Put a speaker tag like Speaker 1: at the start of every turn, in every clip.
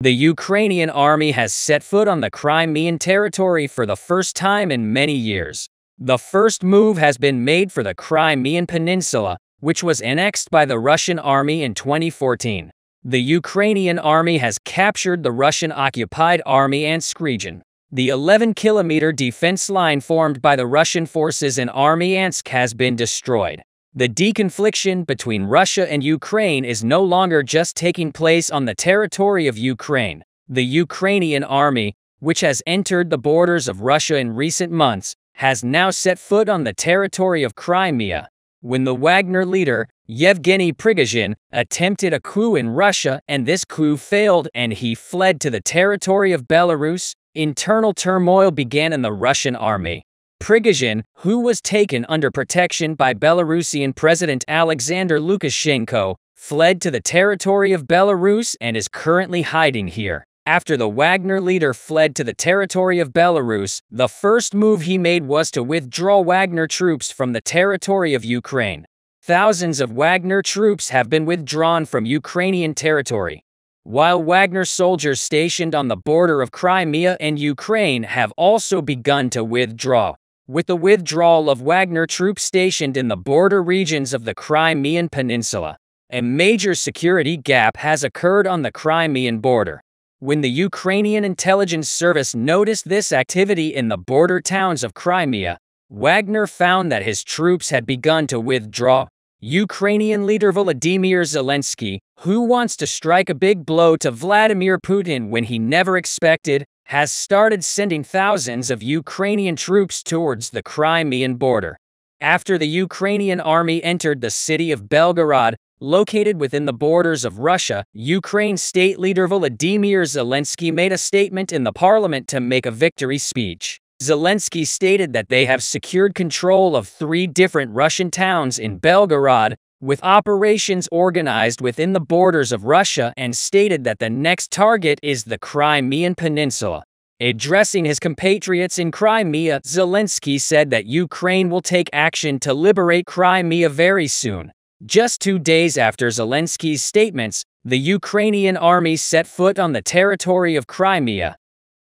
Speaker 1: The Ukrainian army has set foot on the Crimean territory for the first time in many years. The first move has been made for the Crimean Peninsula, which was annexed by the Russian army in 2014. The Ukrainian army has captured the Russian-occupied Armyansk region. The 11-kilometer defense line formed by the Russian forces in Armyansk has been destroyed. The deconfliction between Russia and Ukraine is no longer just taking place on the territory of Ukraine. The Ukrainian army, which has entered the borders of Russia in recent months, has now set foot on the territory of Crimea. When the Wagner leader, Yevgeny Prigozhin, attempted a coup in Russia and this coup failed and he fled to the territory of Belarus, internal turmoil began in the Russian army. Prigozhin, who was taken under protection by Belarusian President Alexander Lukashenko, fled to the territory of Belarus and is currently hiding here. After the Wagner leader fled to the territory of Belarus, the first move he made was to withdraw Wagner troops from the territory of Ukraine. Thousands of Wagner troops have been withdrawn from Ukrainian territory, while Wagner soldiers stationed on the border of Crimea and Ukraine have also begun to withdraw. With the withdrawal of Wagner troops stationed in the border regions of the Crimean Peninsula, a major security gap has occurred on the Crimean border. When the Ukrainian intelligence service noticed this activity in the border towns of Crimea, Wagner found that his troops had begun to withdraw. Ukrainian leader Volodymyr Zelensky, who wants to strike a big blow to Vladimir Putin when he never expected, has started sending thousands of Ukrainian troops towards the Crimean border. After the Ukrainian army entered the city of Belgorod, located within the borders of Russia, Ukraine's state leader Volodymyr Zelensky made a statement in the parliament to make a victory speech. Zelensky stated that they have secured control of 3 different Russian towns in Belgorod, with operations organized within the borders of Russia, and stated that the next target is the Crimean Peninsula. Addressing his compatriots in Crimea, Zelensky said that Ukraine will take action to liberate Crimea very soon. Just 2 days after Zelensky's statements, the Ukrainian army set foot on the territory of Crimea.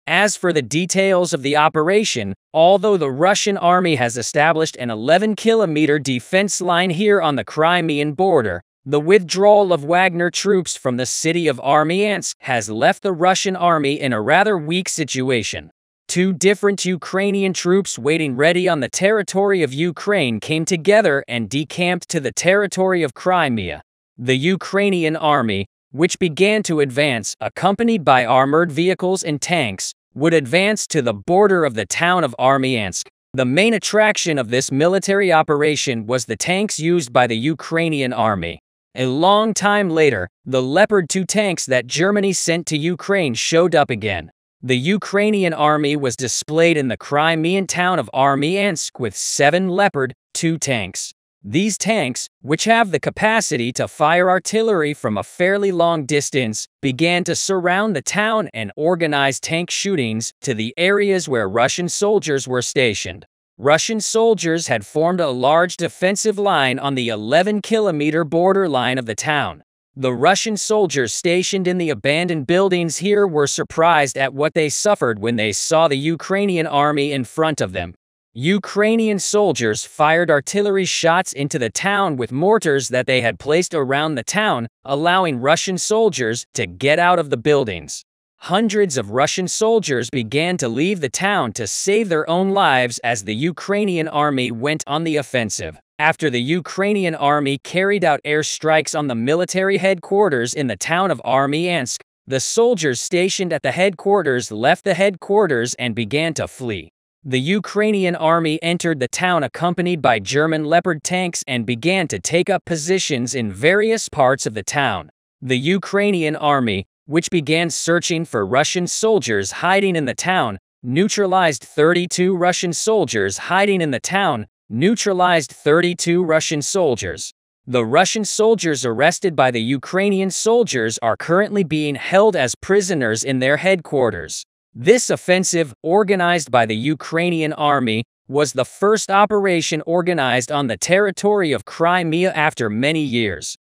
Speaker 1: As for the details of the operation, although the Russian army has established an 11-kilometer defense line here on the Crimean border, the withdrawal of Wagner troops from the city of Armyansk has left the Russian army in a rather weak situation. 2 different Ukrainian troops waiting ready on the territory of Ukraine came together and decamped to the territory of Crimea. The Ukrainian army, which began to advance, accompanied by armored vehicles and tanks, would advance to the border of the town of Armyansk. The main attraction of this military operation was the tanks used by the Ukrainian army. A long time later, the Leopard 2 tanks that Germany sent to Ukraine showed up again. The Ukrainian army was displayed in the Crimean town of Armyansk with 7 Leopard 2 tanks. These tanks, which have the capacity to fire artillery from a fairly long distance, began to surround the town and organize tank shootings to the areas where Russian soldiers were stationed. Russian soldiers had formed a large defensive line on the 11-kilometer borderline of the town. The Russian soldiers stationed in the abandoned buildings here were surprised at what they suffered when they saw the Ukrainian army in front of them. Ukrainian soldiers fired artillery shots into the town with mortars that they had placed around the town, allowing Russian soldiers to get out of the buildings. Hundreds of Russian soldiers began to leave the town to save their own lives as the Ukrainian army went on the offensive. After the Ukrainian army carried out airstrikes on the military headquarters in the town of Armyansk, the soldiers stationed at the headquarters left the headquarters and began to flee. The Ukrainian army entered the town accompanied by German Leopard tanks and began to take up positions in various parts of the town. The Ukrainian army, which began searching for Russian soldiers hiding in the town, neutralized 32 Russian soldiers hiding in the town, neutralized 32 Russian soldiers. The Russian soldiers arrested by the Ukrainian soldiers are currently being held as prisoners in their headquarters. This offensive, organized by the Ukrainian army, was the first operation organized on the territory of Crimea after many years.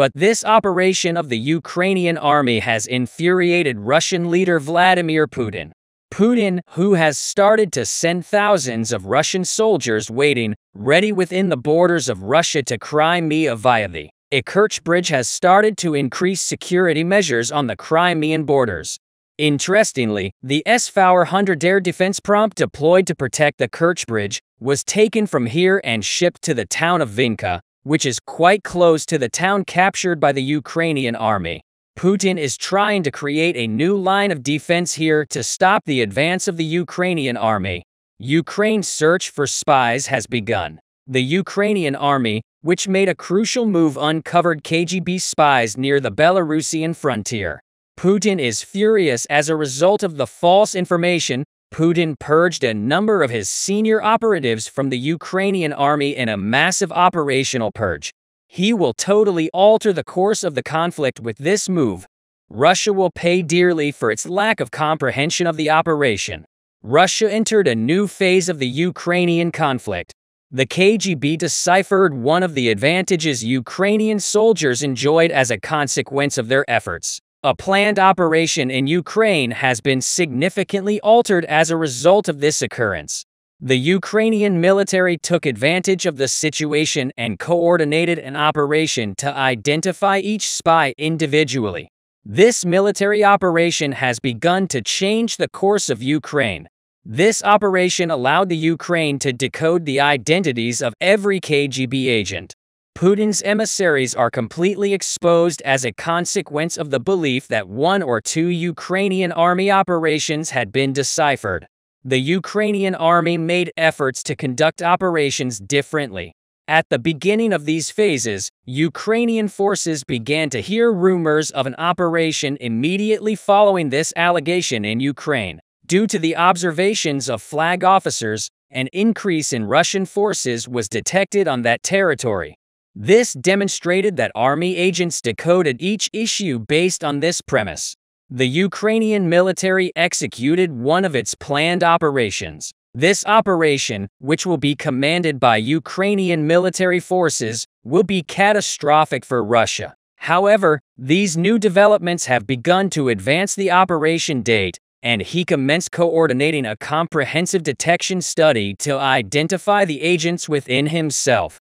Speaker 1: But this operation of the Ukrainian army has infuriated Russian leader Vladimir Putin. Putin, who has started to send thousands of Russian soldiers waiting, ready within the borders of Russia to Crimea via the Kerch Bridge, has started to increase security measures on the Crimean borders. Interestingly, the S-400 air defense prompt deployed to protect the Kerch Bridge was taken from here and shipped to the town of Vinka, which is quite close to the town captured by the Ukrainian army. Putin is trying to create a new line of defense here to stop the advance of the Ukrainian army. Ukraine's search for spies has begun. The Ukrainian army, which made a crucial move, uncovered KGB spies near the Belarusian frontier. Putin is furious as a result of the false information. Putin purged a number of his senior operatives from the Ukrainian army in a massive operational purge. He will totally alter the course of the conflict with this move. Russia will pay dearly for its lack of comprehension of the operation. Russia entered a new phase of the Ukrainian conflict. The KGB deciphered one of the advantages Ukrainian soldiers enjoyed as a consequence of their efforts. A planned operation in Ukraine has been significantly altered as a result of this occurrence. The Ukrainian military took advantage of the situation and coordinated an operation to identify each spy individually. This military operation has begun to change the course of Ukraine. This operation allowed the Ukraine to decode the identities of every KGB agent. Putin's emissaries are completely exposed as a consequence of the belief that one or two Ukrainian army operations had been deciphered. The Ukrainian army made efforts to conduct operations differently. At the beginning of these phases, Ukrainian forces began to hear rumors of an operation immediately following this allegation in Ukraine. Due to the observations of flag officers, an increase in Russian forces was detected on that territory. This demonstrated that army agents decoded each issue based on this premise. The Ukrainian military executed one of its planned operations. This operation, which will be commanded by Ukrainian military forces, will be catastrophic for Russia. However, these new developments have begun to advance the operation date, and he commenced coordinating a comprehensive detection study to identify the agents within himself.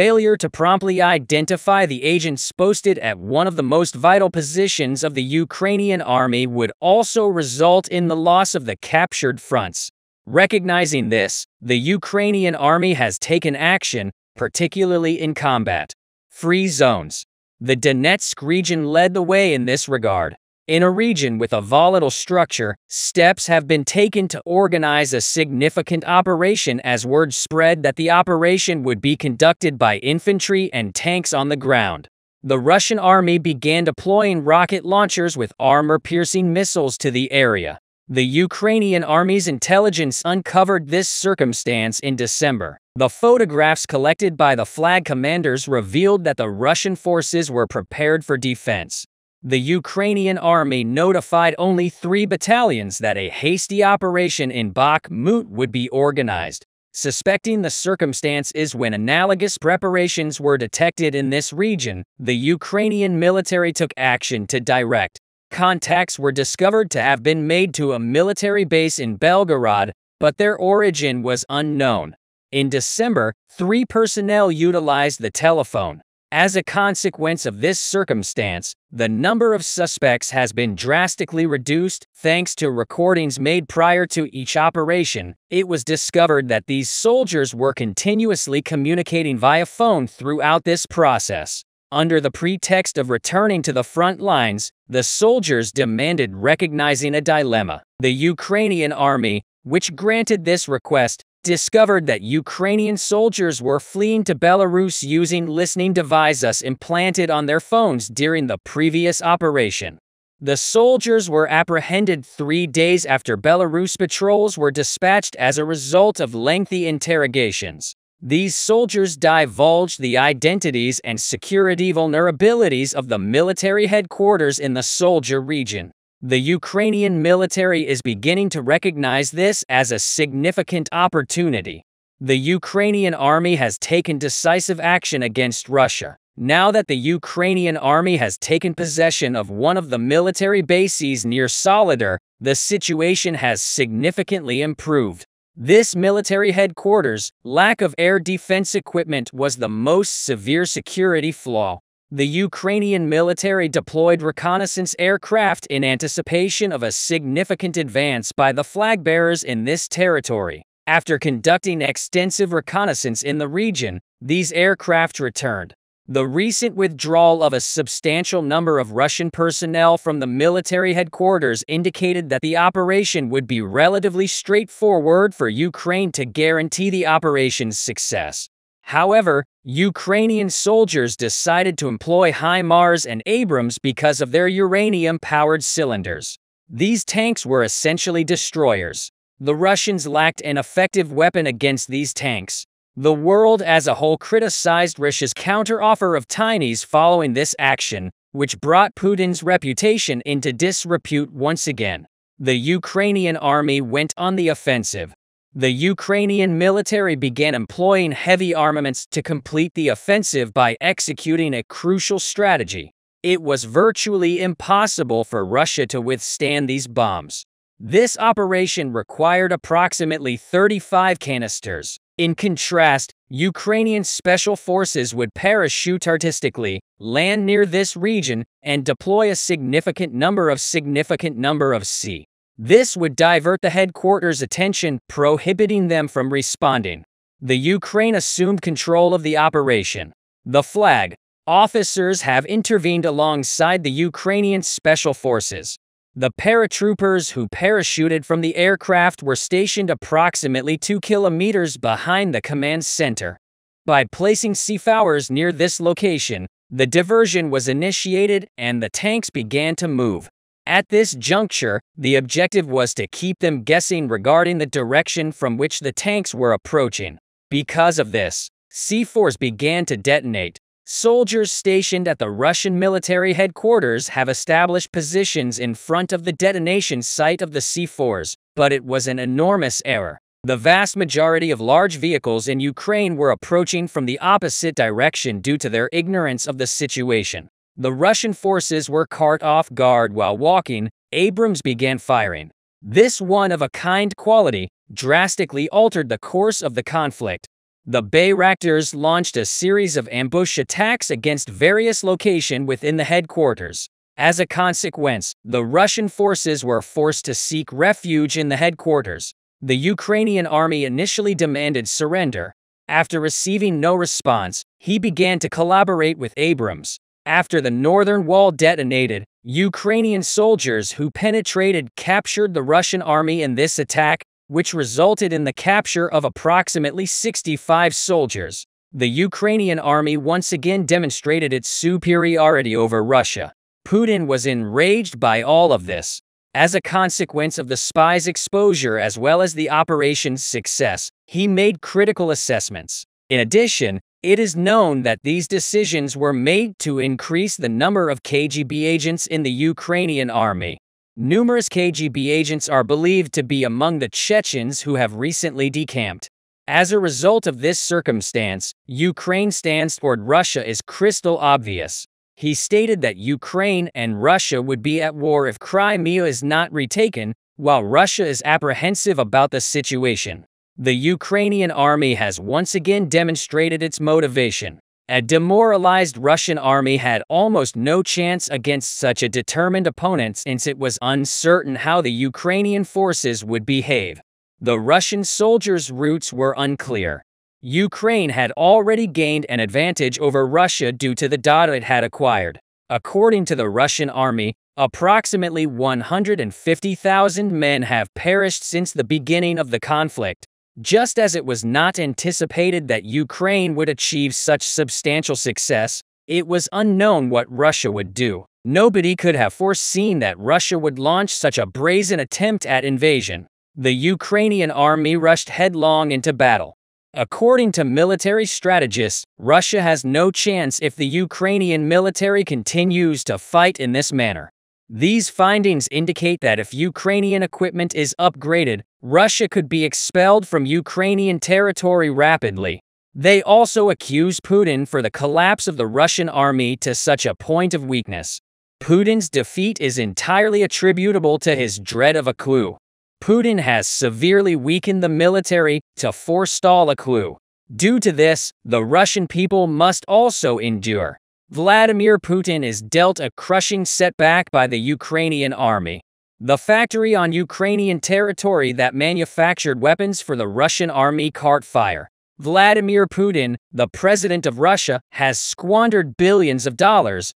Speaker 1: Failure to promptly identify the agents posted at one of the most vital positions of the Ukrainian army would also result in the loss of the captured fronts. Recognizing this, the Ukrainian army has taken action, particularly in combat-free zones. The Donetsk region led the way in this regard. In a region with a volatile structure, steps have been taken to organize a significant operation as word spread that the operation would be conducted by infantry and tanks on the ground. The Russian army began deploying rocket launchers with armor-piercing missiles to the area. The Ukrainian army's intelligence uncovered this circumstance in December. The photographs collected by the flag commanders revealed that the Russian forces were prepared for defense. The Ukrainian army notified only 3 battalions that a hasty operation in Bakhmut would be organized. Suspecting the circumstance is when analogous preparations were detected in this region, the Ukrainian military took action to direct. Contacts were discovered to have been made to a military base in Belgorod, but their origin was unknown. In December, 3 personnel utilized the telephone. As a consequence of this circumstance, the number of suspects has been drastically reduced. Thanks to recordings made prior to each operation, it was discovered that these soldiers were continuously communicating via phone throughout this process. Under the pretext of returning to the front lines, the soldiers demanded recognizing a dilemma. The Ukrainian army, which granted this request, discovered that Ukrainian soldiers were fleeing to Belarus using listening devices implanted on their phones during the previous operation. The soldiers were apprehended 3 days after Belarus patrols were dispatched as a result of lengthy interrogations. These soldiers divulged the identities and security vulnerabilities of the military headquarters in the soldier region. The Ukrainian military is beginning to recognize this as a significant opportunity. The Ukrainian army has taken decisive action against Russia. Now that the Ukrainian army has taken possession of one of the military bases near Soledar, the situation has significantly improved. This military headquarters' lack of air defense equipment was the most severe security flaw. The Ukrainian military deployed reconnaissance aircraft in anticipation of a significant advance by the flag bearers in this territory. After conducting extensive reconnaissance in the region, these aircraft returned. The recent withdrawal of a substantial number of Russian personnel from the military headquarters indicated that the operation would be relatively straightforward for Ukraine to guarantee the operation's success. However, Ukrainian soldiers decided to employ HIMARS and Abrams because of their uranium-powered cylinders. These tanks were essentially destroyers. The Russians lacked an effective weapon against these tanks. The world as a whole criticized Russia's counteroffer of Tinies following this action, which brought Putin's reputation into disrepute once again. The Ukrainian army went on the offensive. The Ukrainian military began employing heavy armaments to complete the offensive by executing a crucial strategy. It was virtually impossible for Russia to withstand these bombs. This operation required approximately 35 canisters. In contrast, Ukrainian special forces would parachute artistically, land near this region, and deploy a significant number of C. This would divert the headquarters' attention, prohibiting them from responding. The Ukraine assumed control of the operation. The flag officers have intervened alongside the Ukrainian special forces. The paratroopers who parachuted from the aircraft were stationed approximately 2 kilometers behind the command center. By placing C-4s near this location, the diversion was initiated and the tanks began to move. At this juncture, the objective was to keep them guessing regarding the direction from which the tanks were approaching. Because of this, C-4s began to detonate. Soldiers stationed at the Russian military headquarters have established positions in front of the detonation site of the C-4s, but it was an enormous error. The vast majority of large vehicles in Ukraine were approaching from the opposite direction due to their ignorance of the situation. The Russian forces were caught off guard while walking. Abrams began firing. This one-of-a-kind quality drastically altered the course of the conflict. The Bayraktars launched a series of ambush attacks against various locations within the headquarters. As a consequence, the Russian forces were forced to seek refuge in the headquarters. The Ukrainian army initially demanded surrender. After receiving no response, he began to collaborate with Abrams. After the northern wall detonated, Ukrainian soldiers who penetrated captured the Russian army in this attack, which resulted in the capture of approximately 65 soldiers. The Ukrainian army once again demonstrated its superiority over Russia. Putin was enraged by all of this. As a consequence of the spies' exposure as well as the operation's success, he made critical assessments. In addition, it is known that these decisions were made to increase the number of KGB agents in the Ukrainian army. Numerous KGB agents are believed to be among the Chechens who have recently decamped. As a result of this circumstance, Ukraine's stance toward Russia is crystal obvious. He stated that Ukraine and Russia would be at war if Crimea is not retaken, while Russia is apprehensive about the situation. The Ukrainian army has once again demonstrated its motivation. A demoralized Russian army had almost no chance against such a determined opponent since it was uncertain how the Ukrainian forces would behave. The Russian soldiers' routes were unclear. Ukraine had already gained an advantage over Russia due to the data it had acquired. According to the Russian army, approximately 150,000 men have perished since the beginning of the conflict. Just as it was not anticipated that Ukraine would achieve such substantial success, it was unknown what Russia would do. Nobody could have foreseen that Russia would launch such a brazen attempt at invasion. The Ukrainian army rushed headlong into battle. According to military strategists, Russia has no chance if the Ukrainian military continues to fight in this manner. These findings indicate that if Ukrainian equipment is upgraded, Russia could be expelled from Ukrainian territory rapidly. They also accuse Putin for the collapse of the Russian army to such a point of weakness. Putin's defeat is entirely attributable to his dread of a coup. Putin has severely weakened the military to forestall a coup. Due to this, the Russian people must also endure. Vladimir Putin is dealt a crushing setback by the Ukrainian army. The factory on Ukrainian territory that manufactured weapons for the Russian army caught fire. Vladimir Putin, the president of Russia, has squandered billions of dollars.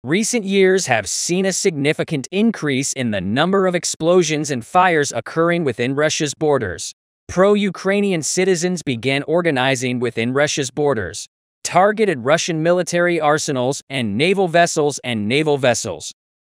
Speaker 1: Recent years have seen a significant increase in the number of explosions and fires occurring within Russia's borders. Pro-Ukrainian citizens began organizing within Russia's borders, targeted Russian military arsenals and naval vessels.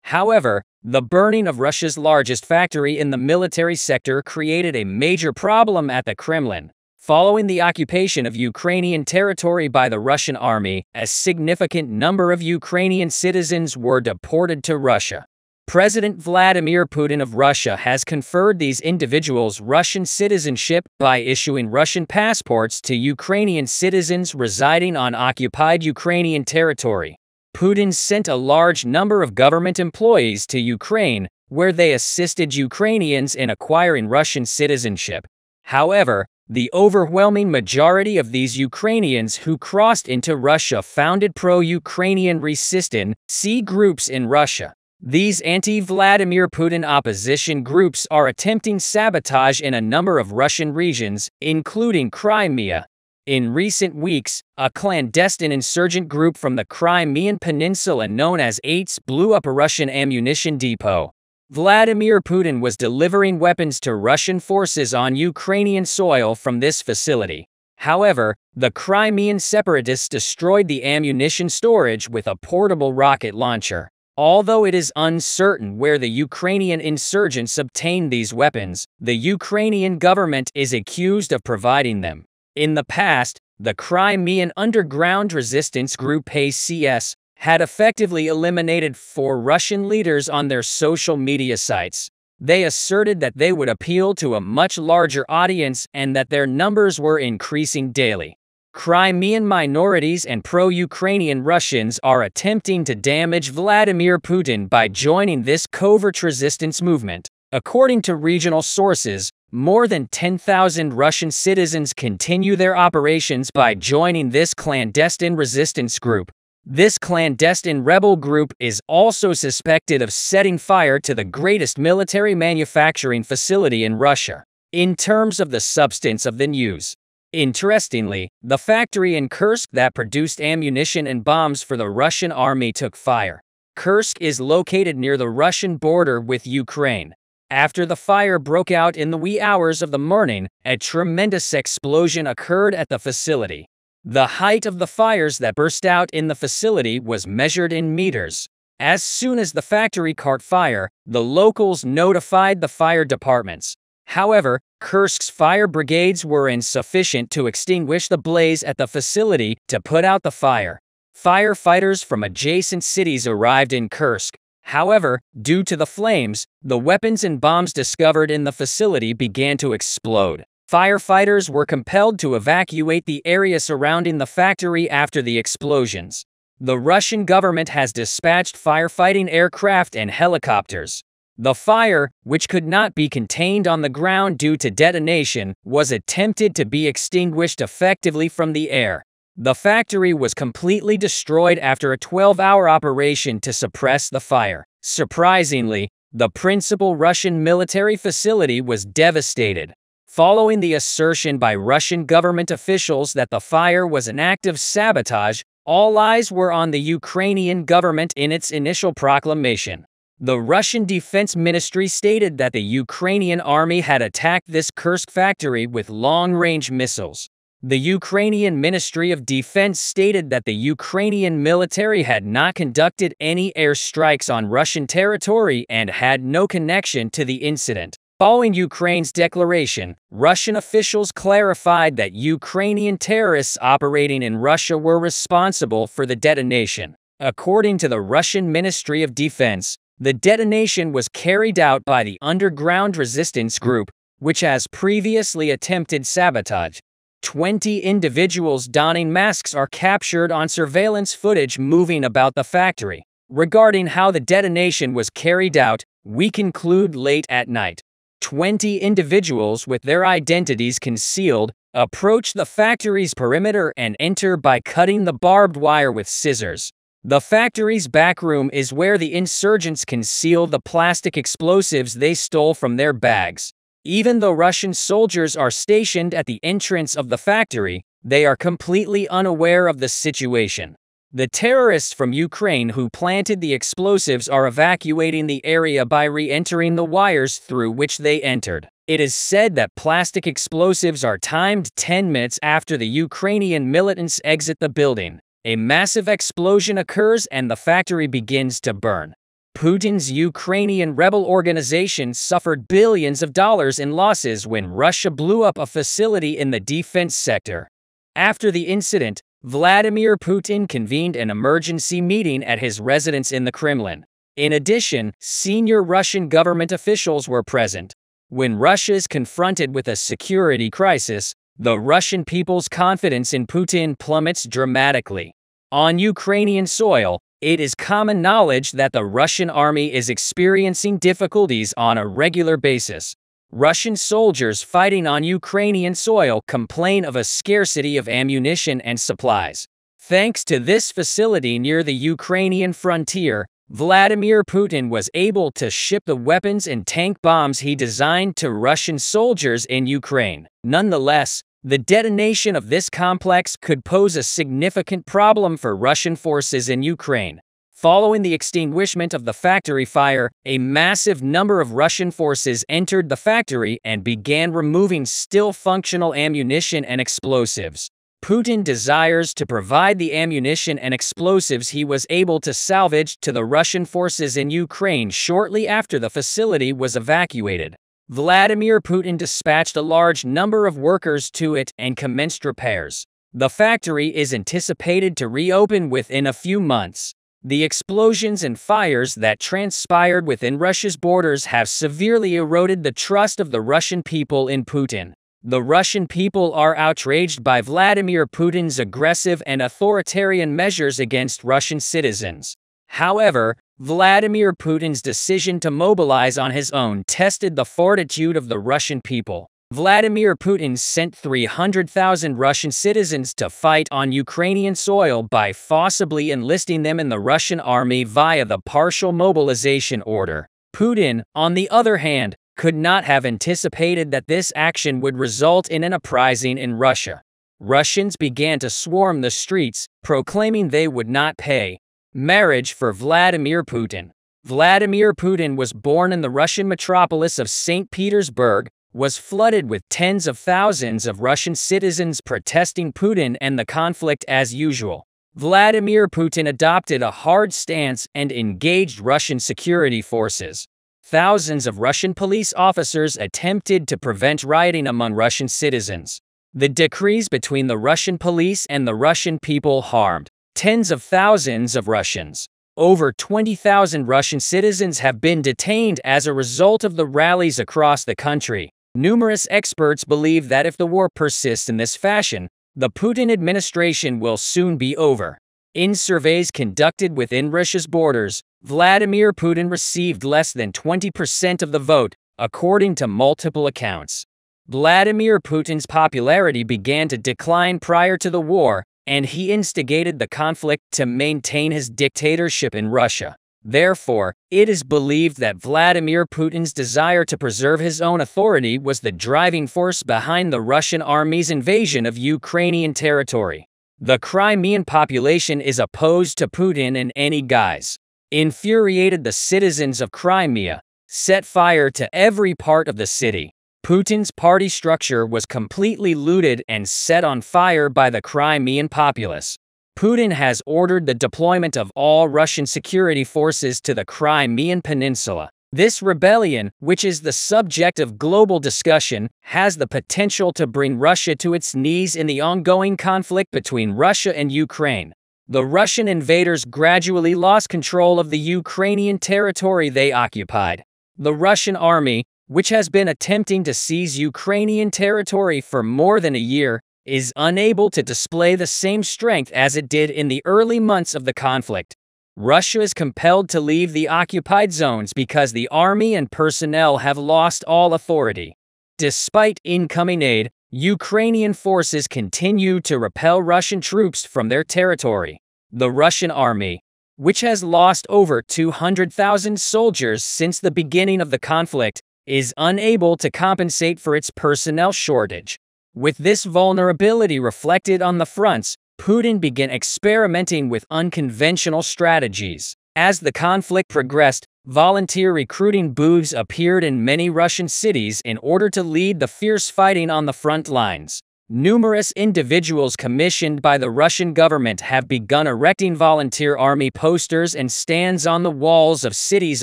Speaker 1: However, the burning of Russia's largest factory in the military sector created a major problem at the Kremlin. Following the occupation of Ukrainian territory by the Russian army, a significant number of Ukrainian citizens were deported to Russia. President Vladimir Putin of Russia has conferred these individuals Russian citizenship by issuing Russian passports to Ukrainian citizens residing on occupied Ukrainian territory. Putin sent a large number of government employees to Ukraine, where they assisted Ukrainians in acquiring Russian citizenship. However, the overwhelming majority of these Ukrainians who crossed into Russia founded pro-Ukrainian resistance groups in Russia. These anti-Vladimir Putin opposition groups are attempting sabotage in a number of Russian regions, including Crimea. In recent weeks, a clandestine insurgent group from the Crimean Peninsula known as AITS blew up a Russian ammunition depot. Vladimir Putin was delivering weapons to Russian forces on Ukrainian soil from this facility. However, the Crimean separatists destroyed the ammunition storage with a portable rocket launcher. Although it is uncertain where the Ukrainian insurgents obtained these weapons, the Ukrainian government is accused of providing them. In the past, the Crimean Underground Resistance Group ACS had effectively eliminated 4 Russian leaders on their social media sites. They asserted that they would appeal to a much larger audience and that their numbers were increasing daily. Crimean minorities and pro-Ukrainian Russians are attempting to damage Vladimir Putin by joining this covert resistance movement. According to regional sources, more than 10,000 Russian citizens continue their operations by joining this clandestine resistance group. This clandestine rebel group is also suspected of setting fire to the greatest military manufacturing facility in Russia. In terms of the substance of the news, interestingly, the factory in Kursk that produced ammunition and bombs for the Russian army took fire. Kursk is located near the Russian border with Ukraine. After the fire broke out in the wee hours of the morning, a tremendous explosion occurred at the facility. The height of the fires that burst out in the facility was measured in meters. As soon as the factory caught fire, the locals notified the fire departments. However, Kursk's fire brigades were insufficient to extinguish the blaze at the facility to put out the fire. Firefighters from adjacent cities arrived in Kursk. However, due to the flames, the weapons and bombs discovered in the facility began to explode. Firefighters were compelled to evacuate the area surrounding the factory after the explosions. The Russian government has dispatched firefighting aircraft and helicopters. The fire, which could not be contained on the ground due to detonation, was attempted to be extinguished effectively from the air. The factory was completely destroyed after a 12-hour operation to suppress the fire. Surprisingly, the principal Russian military facility was devastated. Following the assertion by Russian government officials that the fire was an act of sabotage, all eyes were on the Ukrainian government in its initial proclamation. The Russian Defense Ministry stated that the Ukrainian army had attacked this Kursk factory with long-range missiles. The Ukrainian Ministry of Defense stated that the Ukrainian military had not conducted any airstrikes on Russian territory and had no connection to the incident. Following Ukraine's declaration, Russian officials clarified that Ukrainian terrorists operating in Russia were responsible for the detonation. According to the Russian Ministry of Defense, the detonation was carried out by the Underground Resistance Group, which has previously attempted sabotage. 20 individuals donning masks are captured on surveillance footage moving about the factory. Regarding how the detonation was carried out, we conclude late at night. 20 individuals with their identities concealed approach the factory's perimeter and enter by cutting the barbed wire with scissors. The factory's back room is where the insurgents conceal the plastic explosives they stole from their bags. Even though Russian soldiers are stationed at the entrance of the factory, they are completely unaware of the situation. The terrorists from Ukraine who planted the explosives are evacuating the area by re-entering the wires through which they entered. It is said that plastic explosives are timed 10 minutes after the Ukrainian militants exit the building. A massive explosion occurs and the factory begins to burn. Putin's Ukrainian rebel organization suffered billions of dollars in losses when Russia blew up a facility in the defense sector. After the incident, Vladimir Putin convened an emergency meeting at his residence in the Kremlin. In addition, senior Russian government officials were present. When Russia is confronted with a security crisis, the Russian people's confidence in Putin plummets dramatically. On Ukrainian soil, it is common knowledge that the Russian army is experiencing difficulties on a regular basis. Russian soldiers fighting on Ukrainian soil complain of a scarcity of ammunition and supplies. Thanks to this facility near the Ukrainian frontier, Vladimir Putin was able to ship the weapons and tank bombs he designed to Russian soldiers in Ukraine. Nonetheless, the detonation of this complex could pose a significant problem for Russian forces in Ukraine. Following the extinguishment of the factory fire, a massive number of Russian forces entered the factory and began removing still functional ammunition and explosives. Putin desires to provide the ammunition and explosives he was able to salvage to the Russian forces in Ukraine shortly after the facility was evacuated. Vladimir Putin dispatched a large number of workers to it and commenced repairs. The factory is anticipated to reopen within a few months. The explosions and fires that transpired within Russia's borders have severely eroded the trust of the Russian people in Putin. The Russian people are outraged by Vladimir Putin's aggressive and authoritarian measures against Russian citizens. However, Vladimir Putin's decision to mobilize on his own tested the fortitude of the Russian people. Vladimir Putin sent 300,000 Russian citizens to fight on Ukrainian soil by forcibly enlisting them in the Russian army via the partial mobilization order. Putin, on the other hand, could not have anticipated that this action would result in an uprising in Russia. Russians began to swarm the streets, proclaiming they would not pay. Marriage for Vladimir Putin. Vladimir Putin was born in the Russian metropolis of St. Petersburg, was flooded with tens of thousands of Russian citizens protesting Putin and the conflict as usual. Vladimir Putin adopted a hard stance and engaged Russian security forces. Thousands of Russian police officers attempted to prevent rioting among Russian citizens. The decrees between the Russian police and the Russian people harmed tens of thousands of Russians. Over 20,000 Russian citizens have been detained as a result of the rallies across the country. Numerous experts believe that if the war persists in this fashion, the Putin administration will soon be over. In surveys conducted within Russia's borders, Vladimir Putin received less than 20% of the vote, according to multiple accounts. Vladimir Putin's popularity began to decline prior to the war, and he instigated the conflict to maintain his dictatorship in Russia. Therefore, it is believed that Vladimir Putin's desire to preserve his own authority was the driving force behind the Russian army's invasion of Ukrainian territory. The Crimean population is opposed to Putin in any guise. Infuriated, the citizens of Crimea set fire to every part of the city. Putin's party structure was completely looted and set on fire by the Crimean populace. Putin has ordered the deployment of all Russian security forces to the Crimean Peninsula. This rebellion, which is the subject of global discussion, has the potential to bring Russia to its knees in the ongoing conflict between Russia and Ukraine. The Russian invaders gradually lost control of the Ukrainian territory they occupied. The Russian army, which has been attempting to seize Ukrainian territory for more than a year, is unable to display the same strength as it did in the early months of the conflict. Russia is compelled to leave the occupied zones because the army and personnel have lost all authority. Despite incoming aid, Ukrainian forces continue to repel Russian troops from their territory. The Russian army, which has lost over 200,000 soldiers since the beginning of the conflict, is unable to compensate for its personnel shortage. With this vulnerability reflected on the fronts, Putin began experimenting with unconventional strategies. As the conflict progressed, volunteer recruiting booths appeared in many Russian cities in order to lead the fierce fighting on the front lines. Numerous individuals commissioned by the Russian government have begun erecting volunteer army posters and stands on the walls of cities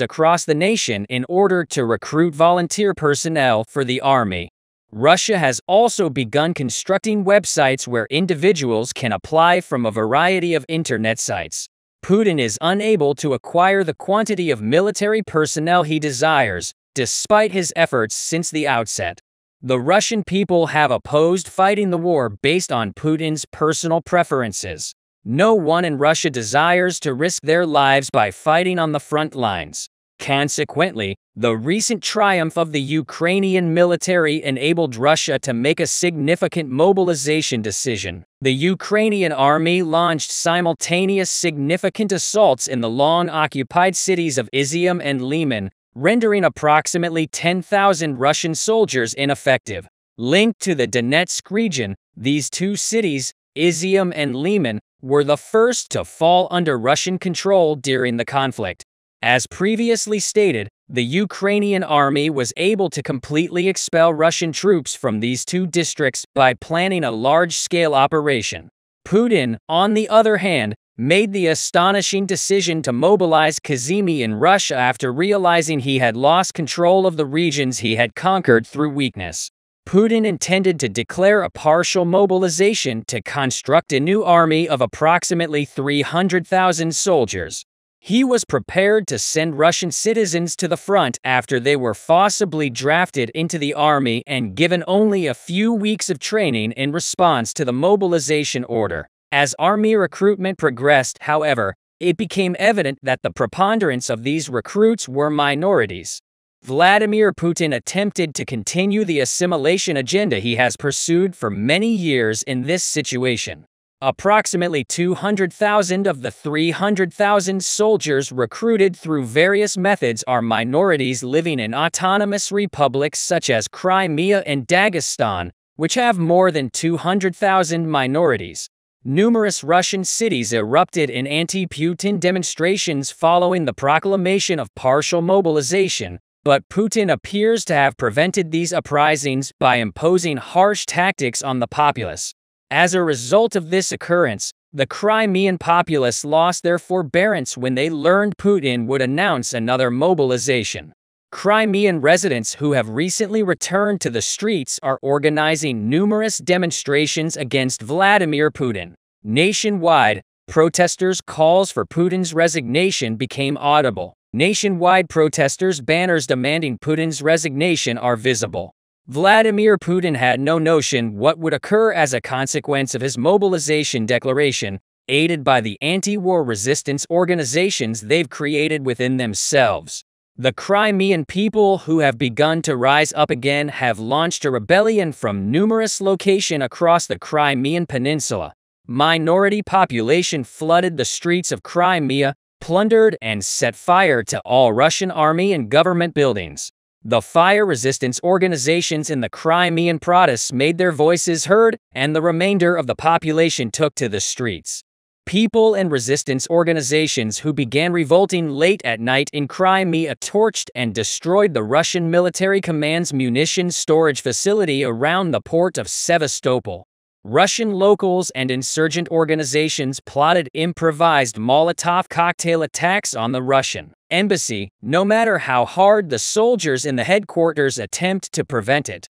Speaker 1: across the nation in order to recruit volunteer personnel for the army. Russia has also begun constructing websites where individuals can apply from a variety of internet sites. Putin is unable to acquire the quantity of military personnel he desires, despite his efforts since the outset. The Russian people have opposed fighting the war based on Putin's personal preferences. No one in Russia desires to risk their lives by fighting on the front lines. Consequently, the recent triumph of the Ukrainian military enabled Russia to make a significant mobilization decision. The Ukrainian army launched simultaneous significant assaults in the long-occupied cities of Izium and Liman, rendering approximately 10,000 Russian soldiers ineffective. Linked to the Donetsk region, these two cities, Izium and Liman, were the first to fall under Russian control during the conflict. As previously stated, the Ukrainian army was able to completely expel Russian troops from these two districts by planning a large-scale operation. Putin, on the other hand, made the astonishing decision to mobilize Kazimi in Russia after realizing he had lost control of the regions he had conquered through weakness. Putin intended to declare a partial mobilization to construct a new army of approximately 300,000 soldiers. He was prepared to send Russian citizens to the front after they were forcibly drafted into the army and given only a few weeks of training in response to the mobilization order. As army recruitment progressed, however, it became evident that the preponderance of these recruits were minorities. Vladimir Putin attempted to continue the assimilation agenda he has pursued for many years in this situation. Approximately 200,000 of the 300,000 soldiers recruited through various methods are minorities living in autonomous republics such as Crimea and Dagestan, which have more than 200,000 minorities. Numerous Russian cities erupted in anti-Putin demonstrations following the proclamation of partial mobilization, but Putin appears to have prevented these uprisings by imposing harsh tactics on the populace. As a result of this occurrence, the Crimean populace lost their forbearance when they learned Putin would announce another mobilization. Crimean residents who have recently returned to the streets are organizing numerous demonstrations against Vladimir Putin. Nationwide, protesters' calls for Putin's resignation became audible. Nationwide protesters' banners demanding Putin's resignation are visible. Vladimir Putin had no notion what would occur as a consequence of his mobilization declaration, aided by the anti-war resistance organizations they've created within themselves. The Crimean people who have begun to rise up again have launched a rebellion from numerous locations across the Crimean Peninsula. Minority population flooded the streets of Crimea, plundered and set fire to all Russian army and government buildings. The fire resistance organizations in the Crimean protests made their voices heard, and the remainder of the population took to the streets. People and resistance organizations who began revolting late at night in Crimea torched and destroyed the Russian military command's munitions storage facility around the port of Sevastopol. Russian locals and insurgent organizations plotted improvised Molotov cocktail attacks on the Russian embassy, no matter how hard the soldiers in the headquarters attempt to prevent it.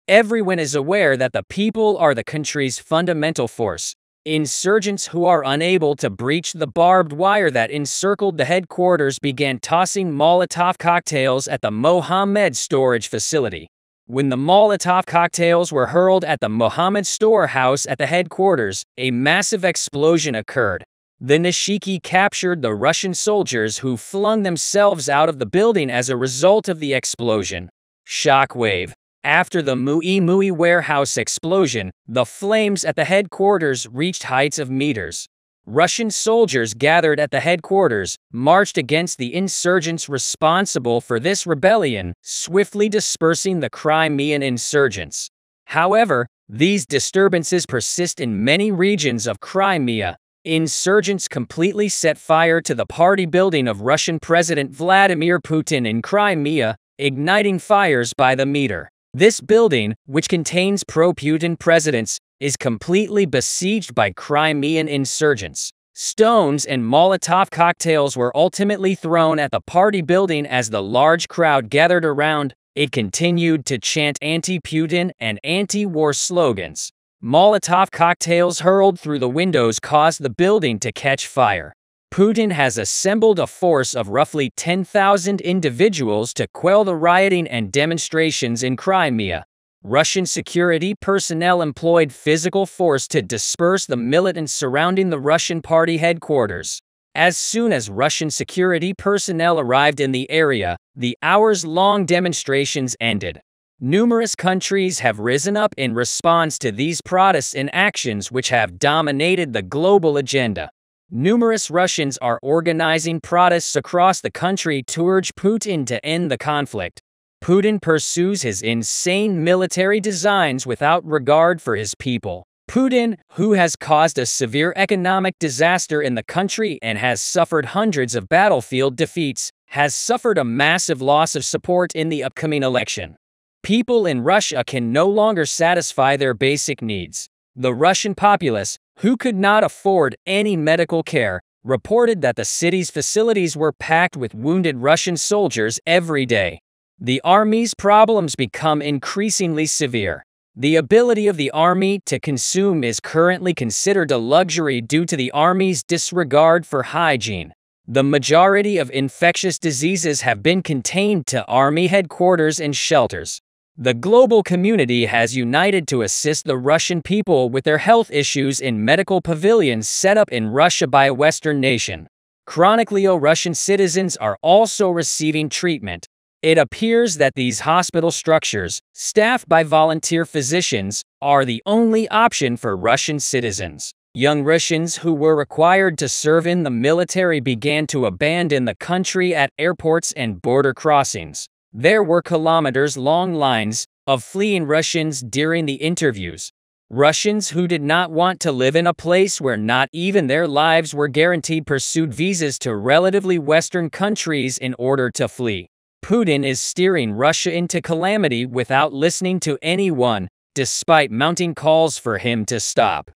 Speaker 1: Everyone is aware that the people are the country's fundamental force. Insurgents who are unable to breach the barbed wire that encircled the headquarters began tossing Molotov cocktails at the Mohammed storage facility. When the Molotov cocktails were hurled at the Mohammed storehouse at the headquarters, a massive explosion occurred. The Nishiki captured the Russian soldiers who flung themselves out of the building as a result of the explosion. Shockwave. After the Mui warehouse explosion, the flames at the headquarters reached heights of meters. Russian soldiers gathered at the headquarters, marched against the insurgents responsible for this rebellion, swiftly dispersing the Crimean insurgents. However, these disturbances persist in many regions of Crimea. Insurgents completely set fire to the party building of Russian President Vladimir Putin in Crimea, igniting fires by the meter. This building, which contains pro-Putin presidents, is completely besieged by Crimean insurgents. Stones and Molotov cocktails were ultimately thrown at the party building as the large crowd gathered around. It continued to chant anti-Putin and anti-war slogans. Molotov cocktails hurled through the windows caused the building to catch fire. Putin has assembled a force of roughly 10,000 individuals to quell the rioting and demonstrations in Crimea. Russian security personnel employed physical force to disperse the militants surrounding the Russian party headquarters. As soon as Russian security personnel arrived in the area, the hours-long demonstrations ended. Numerous countries have risen up in response to these protests and actions which have dominated the global agenda. Numerous Russians are organizing protests across the country to urge Putin to end the conflict. Putin pursues his insane military designs without regard for his people. Putin, who has caused a severe economic disaster in the country and has suffered hundreds of battlefield defeats, has suffered a massive loss of support in the upcoming election. People in Russia can no longer satisfy their basic needs. The Russian populace, who could not afford any medical care, reported that the city's facilities were packed with wounded Russian soldiers every day. The army's problems become increasingly severe. The ability of the army to consume is currently considered a luxury due to the army's disregard for hygiene. The majority of infectious diseases have been contained to army headquarters and shelters. The global community has united to assist the Russian people with their health issues in medical pavilions set up in Russia by a Western nation. Chronically ill Russian citizens are also receiving treatment. It appears that these hospital structures, staffed by volunteer physicians, are the only option for Russian citizens. Young Russians who were required to serve in the military began to abandon the country at airports and border crossings. There were kilometers-long lines of fleeing Russians during the interviews. Russians who did not want to live in a place where not even their lives were guaranteed pursued visas to relatively Western countries in order to flee. Putin is steering Russia into calamity without listening to anyone, despite mounting calls for him to stop.